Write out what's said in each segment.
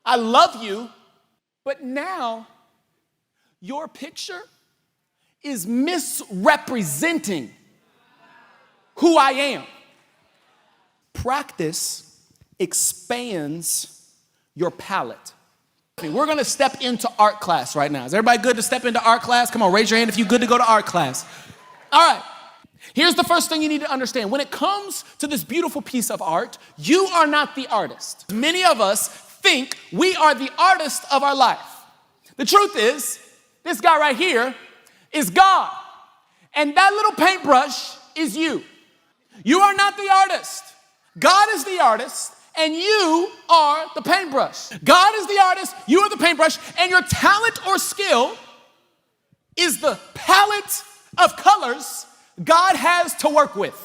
I love you, but now your picture is misrepresenting who I am. Practice expands your palette. We're gonna step into art class right now. Is everybody good to step into art class? Come on, raise your hand if you're good to go to art class. All right, here's the first thing you need to understand. When it comes to this beautiful piece of art, you are not the artist. Many of us think we are the artist of our life. The truth is, this guy right here is God, and that little paintbrush is you. You are not the artist. God is the artist, and you are the paintbrush. God is the artist, you are the paintbrush, and your talent or skill is the palette of colors God has to work with.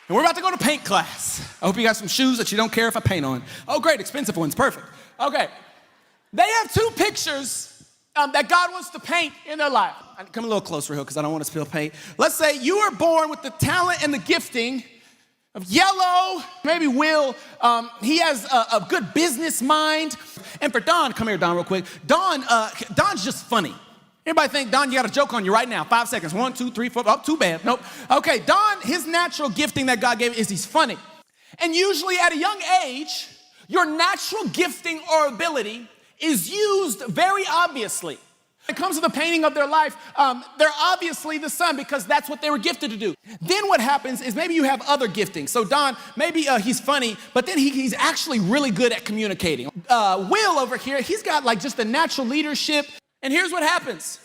And we're about to go to paint class. I hope you got some shoes that you don't care if I paint on. Oh, great, expensive ones, perfect. Okay, they have two pictures that God wants to paint in their life. Come a little closer here because I don't want to spill paint. Let's say you were born with the talent and the gifting of yellow. Maybe Will, he has a good business mind. And for Don, come here, Don, real quick. Don's just funny. Anybody think, Don, you got a joke on you right now? 5 seconds. 1, 2, 3, 4. Oh, too bad. Nope. Okay, Don, his natural gifting that God gave is he's funny. And usually at a young age, your natural gifting or ability is used very obviously. When it comes to the painting of their life, they're obviously the son because that's what they were gifted to do. Then what happens is maybe you have other giftings. So Don, maybe he's funny, but then he's actually really good at communicating. Will over here, he's got like just a natural leadership. And here's what happens.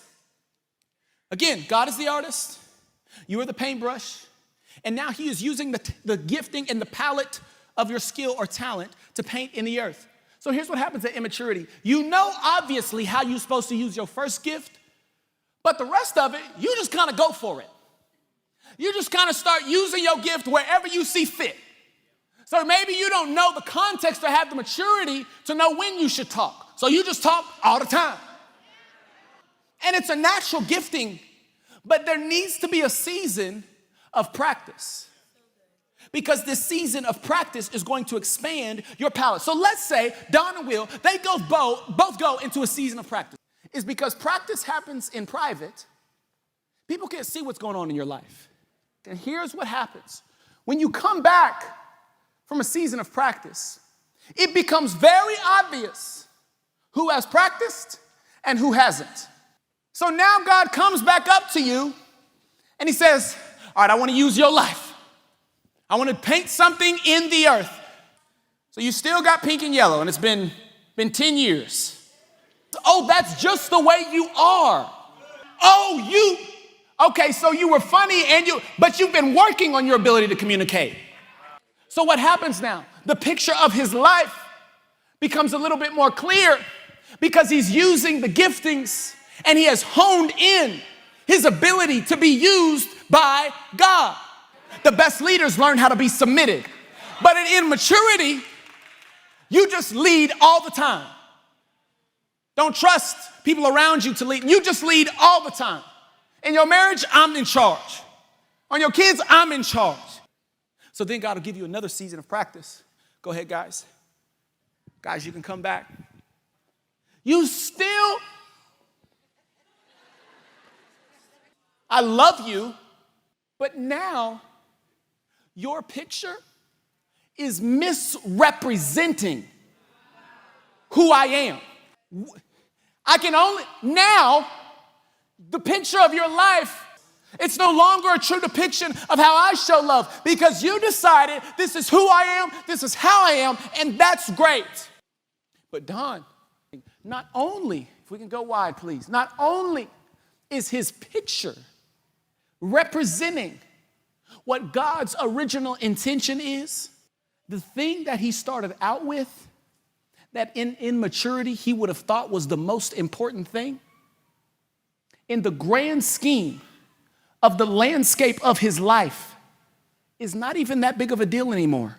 Again, God is the artist, you are the paintbrush, and now he is using the gifting and the palette of your skill or talent to paint in the earth. So here's what happens at immaturity. You know obviously how you're supposed to use your first gift, but the rest of it, you just kind of go for it. You just kind of start using your gift wherever you see fit. So maybe you don't know the context or have the maturity to know when you should talk. So you just talk all the time. And it's a natural gifting, but there needs to be a season of practice. Because this season of practice is going to expand your palette. So let's say Don and Will, they both go into a season of practice. It's because practice happens in private. People can't see what's going on in your life. And here's what happens. When you come back from a season of practice, it becomes very obvious who has practiced and who hasn't. So now God comes back up to you and he says, all right, I want to use your life. I want to paint something in the earth. So you still got pink and yellow and it's been 10 years. Oh, that's just the way you are. Okay, so you were funny but you've been working on your ability to communicate. So what happens now? The picture of his life becomes a little bit more clear because he's using the giftings and he has honed in his ability to be used by God. The best leaders learn how to be submitted. But in immaturity, you just lead all the time. Don't trust people around you to lead. You just lead all the time. In your marriage, I'm in charge. On your kids, I'm in charge. So then God will give you another season of practice. Go ahead, guys. Guys, you can come back. I love you, but now your picture is misrepresenting who I am. Now, the picture of your life, it's no longer a true depiction of how I show love because you decided this is who I am, this is how I am, and that's great. But Don, not only, if we can go wide, please, not only is his picture representing what God's original intention is, the thing that he started out with, that in immaturity he would have thought was the most important thing, in the grand scheme of the landscape of his life, is not even that big of a deal anymore.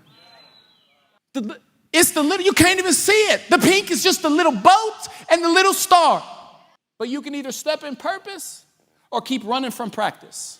It's the little, you can't even see it. The pink is just the little boat and the little star. But you can either step in purpose or keep running from practice.